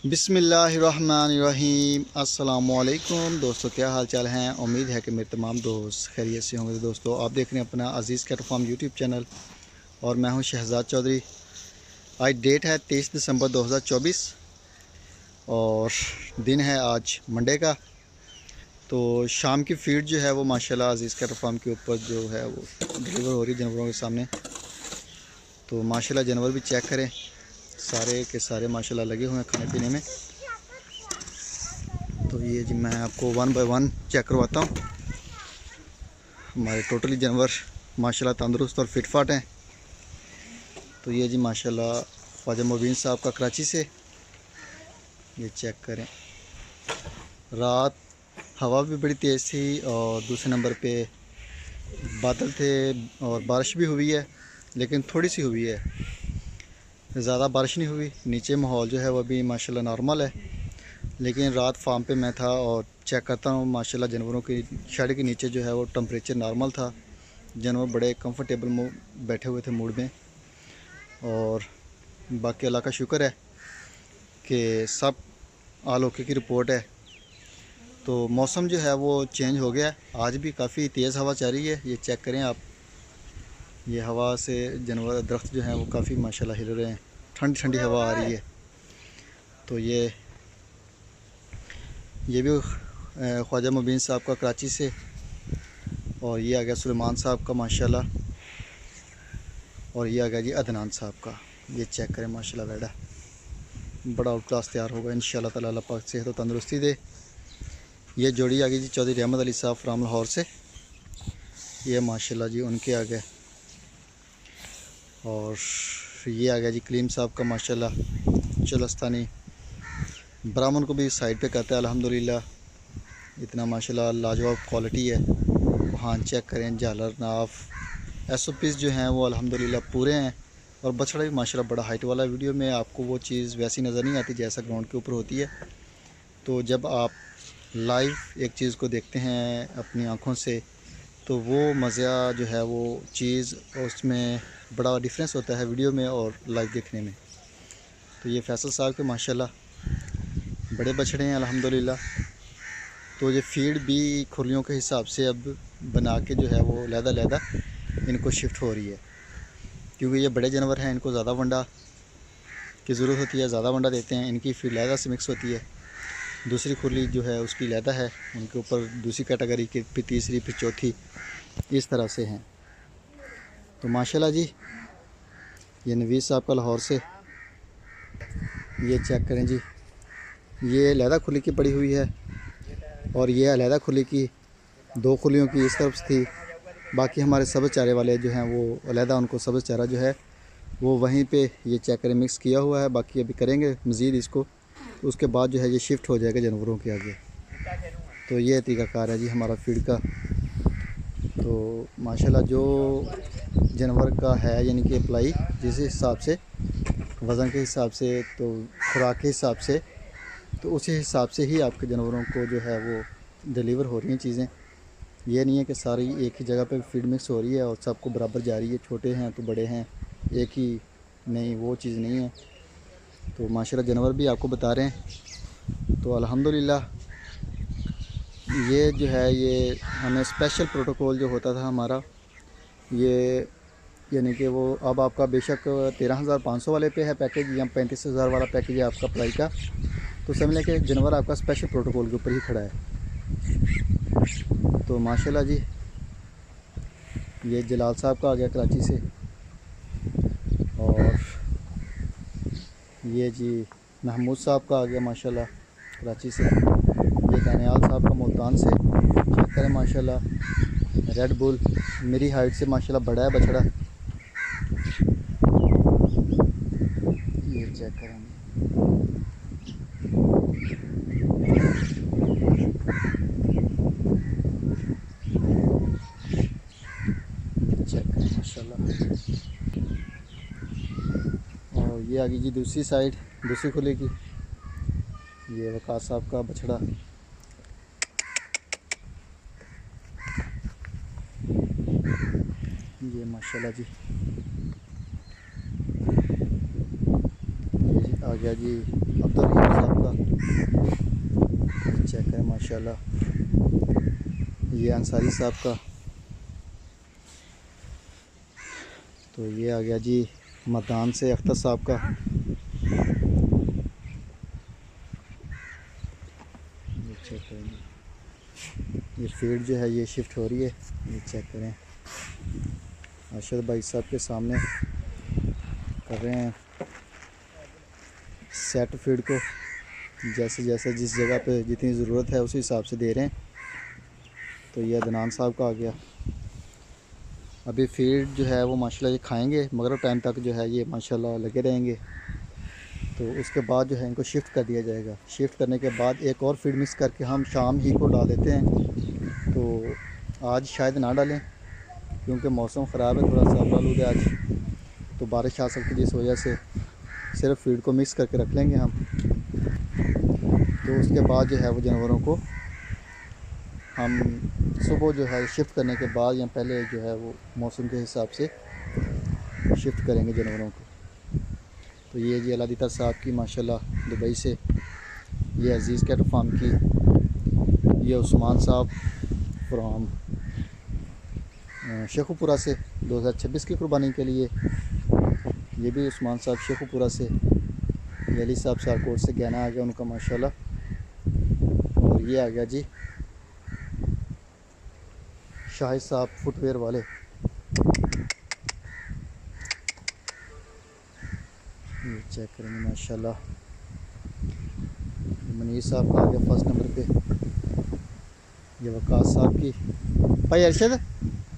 बिस्मिल्लाहिर्रहमानिर्रहीम। अस्सलामुअलैकुम दोस्तों, क्या हाल चाल हैं। उम्मीद है कि मेरे तमाम दोस्त खैरियत से होंगे। दोस्तों, आप देख रहे हैं अपना अज़ीज़ कैटल फार्म यूट्यूब चैनल और मैं हूं शहजाद चौधरी। आज डेट है 23 दिसंबर 2024 और दिन है आज मंडे का। तो शाम की फीड जो है वो माशाल्लाह अज़ीज़ कैटल फार्म के ऊपर जो है वो डिलीवर हो रही है जानवरों के सामने। तो माशाल्लाह जानवर भी चेक करें, सारे के सारे माशाल्लाह लगे हुए हैं खाने पीने में। तो ये जी मैं आपको 1 बाय 1 चेक करवाता हूँ। हमारे टोटली जानवर माशाल्लाह तंदुरुस्त और फिट फाट हैं। तो ये जी माशाल्लाह ख्वाजा मुबीन साहब का कराची से, ये चेक करें। रात हवा भी बड़ी तेज़ थी और दूसरे नंबर पे बादल थे और बारिश भी हुई है, लेकिन थोड़ी सी हुई है, ज़्यादा बारिश नहीं हुई। नीचे माहौल जो है वो भी माशाल्लाह नॉर्मल है। लेकिन रात फार्म पे मैं था और चेक करता हूँ माशाल्लाह जानवरों की शेड के नीचे जो है वो टेम्परेचर नॉर्मल था। जानवर बड़े कंफर्टेबल बैठे हुए थे मूड में। और बाकी अल्लाह का शुक्र है कि सब आल ओके की रिपोर्ट है। तो मौसम जो है वो चेंज हो गया है। आज भी काफ़ी तेज़ हवा चल रही है, ये चेक करें आप। ये हवा से जानवर दरख्त जो हैं वो काफ़ी माशाल्लाह हिल रहे हैं, ठंडी ठंडी हवा आ रही है। तो ये भी ख्वाजा मुबीन साहब का कराची से, और ये आ गया सुलेमान साहब का माशाल्लाह, और ये आ गया जी अदनान साहब का। ये चेक करें माशाल्लाह, वेड़ा बड़ा आउट क्लास तैयार होगा इंशाल्लाह ताला। अल्लाह पाक सेहत और तंदुरुस्ती दे। ये जोड़ी आ गई जी चौधरी रहमत अली साहब फ्राम लाहौर से। ये माशाल्लाह जी उनके आ गए। और ये आ गया जी कलीम साहब का माशाल्लाह चलस्तानी। ब्राह्मण को भी साइड पे करता है अल्हम्दुलिल्लाह। इतना माशाल्लाह लाजवाब क्वालिटी है। हाँ चेक करें, झालर नाफ SOPs जो हैं वो अल्हम्दुलिल्लाह पूरे हैं। और बछड़ा भी माशाल्लाह बड़ा हाइट वाला। वीडियो में आपको वो चीज़ वैसी नज़र नहीं आती जैसा ग्राउंड के ऊपर होती है। तो जब आप लाइव एक चीज़ को देखते हैं अपनी आँखों से, तो वो मज़ा जो है वो चीज़, उसमें बड़ा डिफरेंस होता है वीडियो में और लाइव देखने में। तो ये फैसल साहब के माशाल्लाह बड़े बछड़े हैं अल्हम्दुलिल्लाह। तो ये फीड भी खुलियों के हिसाब से अब बना के जो है वो लहदा इनको शिफ्ट हो रही है, क्योंकि ये बड़े जानवर हैं, इनको ज़्यादा वंडा की ज़रूरत होती है, ज़्यादा वंडा देते हैं। इनकी फीड लहदा से मिक्स होती है। दूसरी खुली जो है उसकी लहदा है, उनके ऊपर दूसरी कैटेगरी की, फिर तीसरी, फिर चौथी, इस तरह से हैं। तो माशाल्लाह जी ये नवीस साहब का लाहौर से, ये चेक करें जी। ये लहदा खुली की पड़ी हुई है और ये अलहदा खुली की, 2 खुलियों की इस तरफ थी। बाकी हमारे सब्ज़ चारे वाले जो हैं वो अलहदा, उनको सब्ज़ चारा जो है वो वहीं पे ये चेक करें मिक्स किया हुआ है। बाकी अभी करेंगे मज़ीद इसको, तो उसके बाद जो है ये शिफ्ट हो जाएगा जानवरों के आगे। तो ये तरीक़ाकार है जी हमारा फीड का। तो माशाल्लाह जो जानवर का है, यानी कि अप्लाई जिस हिसाब से, वज़न के हिसाब से, तो खुराक के हिसाब से, तो उसी हिसाब से ही आपके जानवरों को जो है वो डिलीवर हो रही हैं चीज़ें। ये नहीं है कि सारी एक ही जगह पे फीड मिक्स हो रही है और सबको बराबर जा रही है, छोटे हैं तो बड़े हैं एक ही, नहीं, वो चीज़ नहीं है। तो माशाल्लाह जानवर भी आपको बता रहे हैं। तो अल्हम्दुलिल्लाह ये जो है ये हमें स्पेशल प्रोटोकॉल जो होता था हमारा, ये यानी कि वो अब आपका बेशक 13,500 वाले पे है पैकेज या 35,000 वाला पैकेज है आपका अप्लाई का, तो समझ लें कि जानवर आपका स्पेशल प्रोटोकॉल के ऊपर ही खड़ा है। तो माशाल्लाह जी ये जलाल साहब का आ गया कराची से, और ये जी महमूद साहब का आ गया माशाल्लाह कराची से। ये दानियाल साहब का मुल्तान से। चेक करें माशाल्लाह, रेड बुल मेरी हाइट से माशाल्लाह बड़ा है बछड़ा। ये चेक करें, चेक करें माशाल्लाह। और ये आ गई जी दूसरी साइड, दूसरी खुले की। ये वकास साहब का बछड़ा। ये माशाल्लाह जी, ये आ गया जी अब्दुल साहब का, चेक करें माशाल्लाह। ये अंसारी साहब का। तो ये आ गया जी मदान से अख्तर साहब का। ये चेक करें जी, ये फीड जो है ये शिफ्ट हो रही है। ये चेक करें अरशद भाई साहब के सामने कर रहे हैं सेट फीड को, जैसे जैसे जिस जगह पे जितनी ज़रूरत है उसी हिसाब से दे रहे हैं। तो ये अदनान साहब का आ गया। अभी फीड जो है वो माशाल्लाह ये खाएंगे, मगरिब टाइम तक जो है ये माशाल्लाह लगे रहेंगे। तो उसके बाद जो है इनको शिफ्ट कर दिया जाएगा। शिफ्ट करने के बाद एक और फीड मिक्स करके हम शाम ही को डाल देते हैं। तो आज शायद ना डालें क्योंकि मौसम ख़राब है, थोड़ा सा आलूद है आज, तो बारिश आ सकती है, जिस वजह से सिर्फ फीड को मिक्स करके रख लेंगे हम। तो उसके बाद जो है वो जानवरों को हम सुबह जो है शिफ्ट करने के बाद या पहले जो है वो मौसम के हिसाब से शिफ्ट करेंगे जानवरों को। तो ये जी अलादीता साहब की माशाल्लाह दुबई से, ये अज़ीज़ कैट फार्म की, ये उस्मान साहब फ्राम शेखुपुरा से 2026 की कुर्बानी के लिए। ये भी उस्मान साहब शेखुपुरा से। ये अली साहब सारकोट से गहना आ गया उनका माशाल्लाह। और ये आ गया जी शाहिद साहब फुटवेयर वाले। ये चेक करेंगे माशाल्लाह। मनीर साहब का आ गया फर्स्ट नंबर पे। ये वकास साहब की। भाई अरशद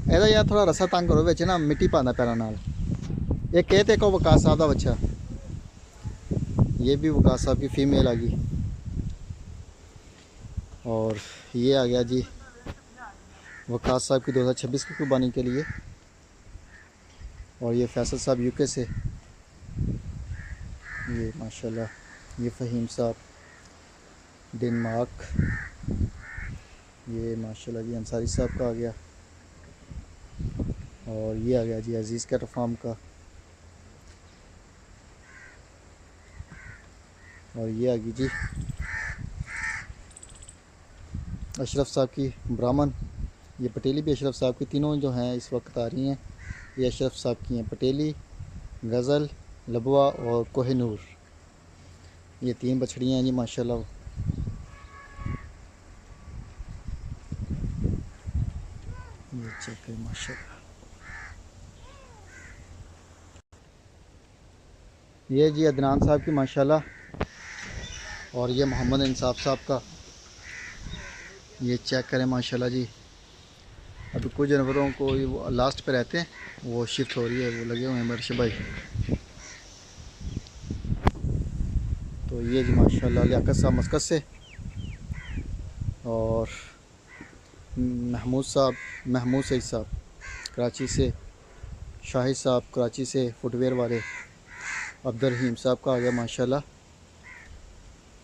एदा यार थोड़ा रस्सा तंग करो, बिच ना मिट्टी पाना पैरों नाल। एक कहते को वकास साहब का बच्चा। ये भी वकास साहब की फ़ीमेल आ गई। और ये आ गया जी वकास साहब की 2026 की कुर्बानी के लिए। और ये फैसल साहब यूके से। ये माशाल्लाह। ये फ़हीम साहब डेनमार्क। ये माशाल्लाह जी अंसारी साहब का आ गया। और ये आ गया जी अज़ीज़ कैट फार्म का। और ये आ गई जी अशरफ साहब की ब्राह्मण। ये पटेली भी अशरफ साहब की, तीनों जो हैं इस वक्त आ रही हैं। ये अशरफ साहब की हैं, पटेली, गज़ल, लबवा और कोहिनूर। ये 3 बछड़ियाँ हैं जी माशाल्लाह। ये चेक करें माशाल्लाह। ये जी अदनान साहब की माशाल्लाह। और ये मोहम्मद इंसाफ साहब का। ये चेक करें माशाल्लाह जी। अभी कुछ जानवरों को वो लास्ट पे रहते हैं, वो शिफ्ट हो रही है, वो लगे हुए हैं मर्श भाई। तो ये जी माशाल्लाह लियाकत साहब मस्कत से। और महमूद सईद साहब कराची से। शाहिद साहब कराची से फुटवेयर वाले। अब्दुल रहीम साहब का आ गया माशाल्लाह।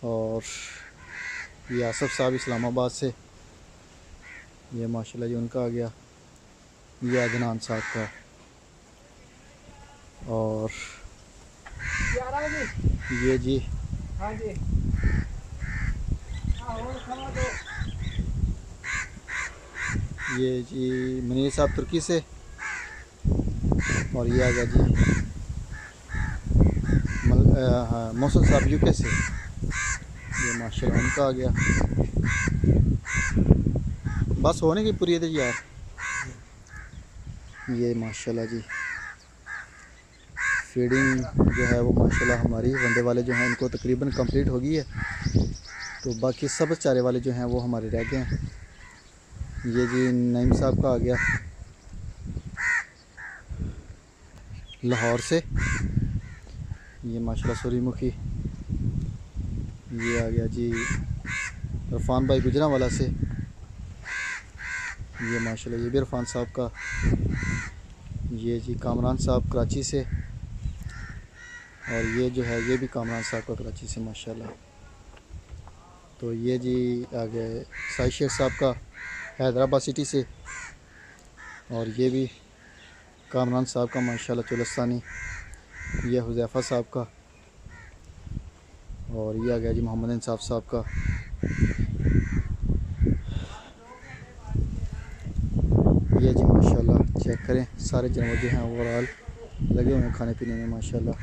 और ये आसफ़ साहब इस्लामाबाद से। ये माशाल्लाह जी उनका आ गया। ये अदनान साहब का। और ये जी ये जी मनीर साहब तुर्की से। और ये आ गया जी मौसम साहब यूके से। ये माशाल्लाह उनका आ गया। बस होने की पूरी है यार। ये माशाल्लाह जी फीडिंग जो है वो माशाल्लाह हमारी वंडे वाले जो हैं इनको तकरीबन कंप्लीट हो गई है। तो बाकी सब चारे वाले जो हैं वो हमारे रह गए हैं। ये जी नईम साहब का आ गया लाहौर से। ये माशाल्लाह सूरजमुखी। ये आ गया जी इरफान भाई गुजरांवाला से। ये माशाल्लाह ये भी इरफान साहब का। ये जी कामरान साहब कराची से। और ये जो है ये भी कामरान साहब का कराची से माशाल्लाह। तो ये जी आ गए साई शेख साहब का हैदराबाद सिटी से। और ये भी कामरान साहब का माशाल्लाह चुलस्तानी। ये हुज़ैफ़ा साहब का। और ये आ गया जी मोहम्मद इंसाफ साहब का। ये जी माशाल्लाह चेक करें, सारे जानवर जो हैं ओवरऑल लगे हुए हैं खाने पीने में माशाल्लाह।